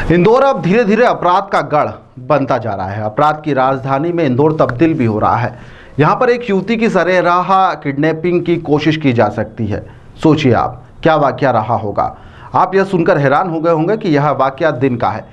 इंदौर अब धीरे धीरे अपराध का गढ़ बनता जा रहा है। अपराध की राजधानी में इंदौर तब्दील भी हो रहा है। यहाँ पर एक युवती की सरेराह किडनैपिंग की कोशिश की जा सकती है। सोचिए आप क्या वाकया रहा होगा। आप यह सुनकर हैरान हो गए होंगे कि यह वाकया दिन का है,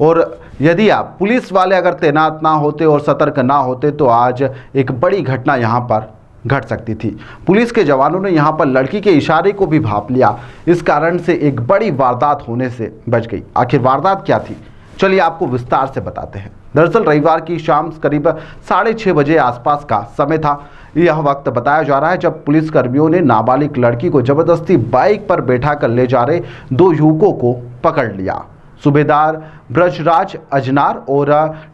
और यदि आप पुलिस वाले अगर तैनात ना होते और सतर्क ना होते तो आज एक बड़ी घटना यहाँ पर घट सकती थी। पुलिस के जवानों ने यहाँ पर लड़की के इशारे को भी भांप लिया। इस कारण से एक बड़ी वारदात होने से बच गई। आखिर वारदात क्या थी, चलिए आपको विस्तार से बताते हैं। दरअसल रविवार की शाम करीब 6:30 बजे आसपास का समय था। यह वक्त बताया जा रहा है जब पुलिसकर्मियों ने नाबालिग लड़की को जबरदस्ती बाइक पर बैठा कर ले जा रहे दो युवकों को पकड़ लिया। सूबेदार ब्रजराज अजनार और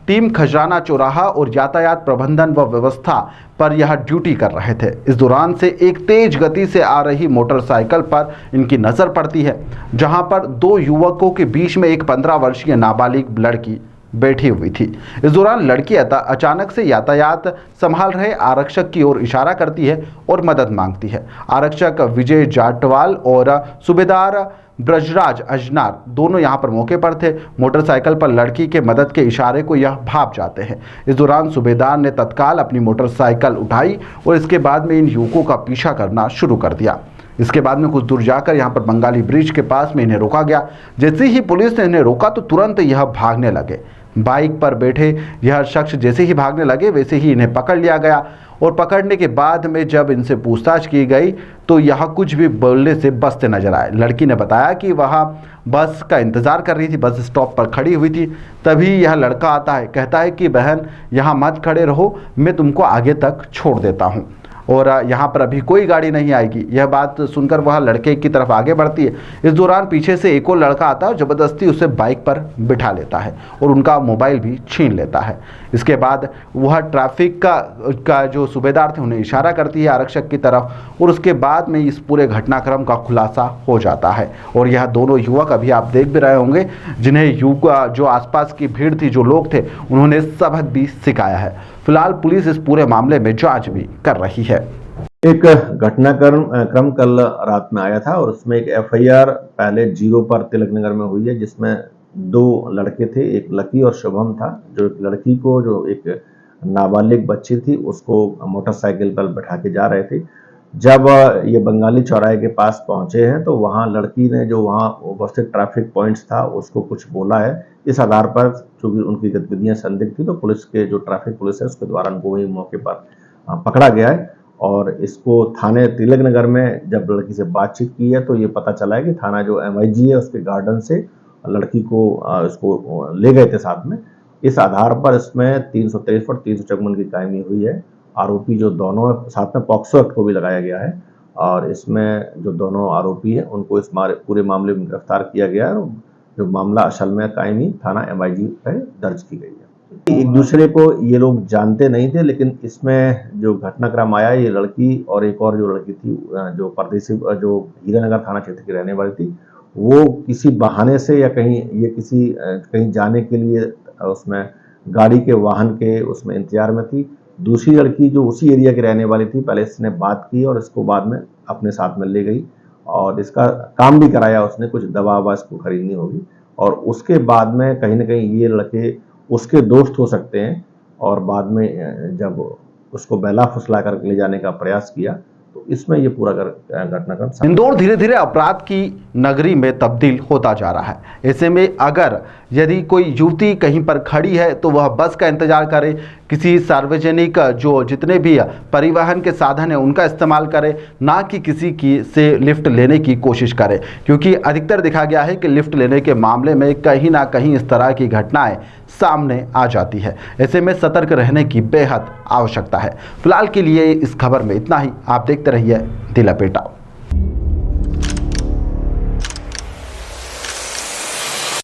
टीम खजराना चौराहा और यातायात प्रबंधन व व्यवस्था पर यह ड्यूटी कर रहे थे। इस दौरान से एक तेज गति से आ रही मोटरसाइकिल पर इनकी नज़र पड़ती है, जहां पर दो युवकों के बीच में एक 15 वर्षीय नाबालिग लड़की बैठी हुई थी। इस दौरान लड़की अचानक से यातायात संभाल रहे आरक्षक की ओर इशारा करती है और मदद मांगती है। आरक्षक विजय जाटवाल और सूबेदार ब्रजराज अजनार दोनों यहां पर मौके पर थे। मोटरसाइकिल पर लड़की के मदद के इशारे को यह भाप जाते हैं। इस दौरान सूबेदार ने तत्काल अपनी मोटरसाइकिल उठाई और इसके बाद में इन युवकों का पीछा करना शुरू कर दिया। इसके बाद में कुछ दूर जाकर यहाँ पर बंगाली ब्रिज के पास में इन्हें रोका गया। जैसे ही पुलिस ने इन्हें रोका तो तुरंत यह भागने लगे। बाइक पर बैठे यह शख्स जैसे ही भागने लगे वैसे ही इन्हें पकड़ लिया गया, और पकड़ने के बाद में जब इनसे पूछताछ की गई तो यह कुछ भी बोलने से बचते नजर आए। लड़की ने बताया कि वह बस का इंतज़ार कर रही थी, बस स्टॉप पर खड़ी हुई थी। तभी यह लड़का आता है, कहता है कि बहन यहाँ मत खड़े रहो, मैं तुमको आगे तक छोड़ देता हूँ और यहाँ पर अभी कोई गाड़ी नहीं आएगी। यह बात सुनकर वह लड़के की तरफ आगे बढ़ती है। इस दौरान पीछे से एक और लड़का आता है और ज़बरदस्ती उसे बाइक पर बिठा लेता है और उनका मोबाइल भी छीन लेता है। इसके बाद वह ट्रैफिक का जो सूबेदार थे उन्हें इशारा करती है आरक्षक की तरफ, और उसके बाद में इस पूरे घटनाक्रम का खुलासा हो जाता है। और यह दोनों युवक अभी आप देख भी रहे होंगे, जिन्हें जो आसपास की भीड़ थी, जो लोग थे, उन्होंने सबक भी सिखाया है। फिलहाल पुलिस इस पूरे मामले में जांच भी कर रही है। एक घटनाक्रम कल रात में आया था और उसमें एक एफआईआर पहले 0 पर तिलक नगर में हुई है, जिसमें 2 लड़के थे, एक लकी और शुभम था। जो एक लड़की को, जो एक नाबालिग बच्ची थी, उसको मोटरसाइकिल पर बैठा के जा रहे थे। जब ये बंगाली चौराहे के पास पहुंचे हैं तो वहां लड़की ने, जो वहां उपस्थित ट्रैफिक पॉइंट्स था, उसको कुछ बोला है। इस आधार पर चूंकि उनकी गतिविधियां संदिग्ध थी तो पुलिस के जो ट्रैफिक पुलिस है उसके द्वारा उनको वही मौके पर पकड़ा गया है। और इसको थाने तिलक नगर में जब लड़की से बातचीत की है तो ये पता चला है कि थाना जो MIG है उसके गार्डन से लड़की को इसको ले गए थे साथ में। इस आधार पर इसमें 323 पर 354 की कायमी हुई है। आरोपी जो दोनों साथ में पॉक्सो एक्ट को भी लगाया गया है, और इसमें जो दोनों आरोपी हैं उनको इस पूरे मामले में गिरफ्तार किया गया है। जो मामला असल में कायमी थाना MIG पर दर्ज की गई है। एक दूसरे को ये लोग जानते नहीं थे, लेकिन इसमें जो घटनाक्रम आया, ये लड़की और एक और जो लड़की थी, जो परदेसी, जो हीरानगर थाना क्षेत्र की रहने वाली थी, वो किसी बहाने से या कहीं जाने के लिए उसमें गाड़ी के वाहन के उसमें इंतजार में थी। दूसरी लड़की जो उसी एरिया की रहने वाली थी, पहले इसने बात की और इसको बाद में अपने साथ में ले गई और इसका काम भी कराया उसने, कुछ दवा ववा इसको खरीदनी होगी। और उसके बाद में कहीं ना कहीं ये लड़के उसके दोस्त हो सकते हैं, और बाद में जब उसको बहला फुसला कर ले जाने का प्रयास किया तो इसमें ये पूरा घटनाक्रम। इंदौर धीरे धीरे अपराध की नगरी में तब्दील होता जा रहा है। ऐसे में अगर यदि कोई युवती कहीं पर खड़ी है तो वह बस का इंतजार करे, किसी सार्वजनिक जो जितने भी परिवहन के साधन है उनका इस्तेमाल करे, ना कि किसी की से लिफ्ट लेने की कोशिश करे, क्योंकि अधिकतर देखा गया है कि लिफ्ट लेने के मामले में कहीं ना कहीं इस तरह की घटनाएं सामने आ जाती है। ऐसे में सतर्क रहने की बेहद आवश्यकता है। फिलहाल के लिए इस खबर में इतना ही। आप देखते रहिए दी लपेटा।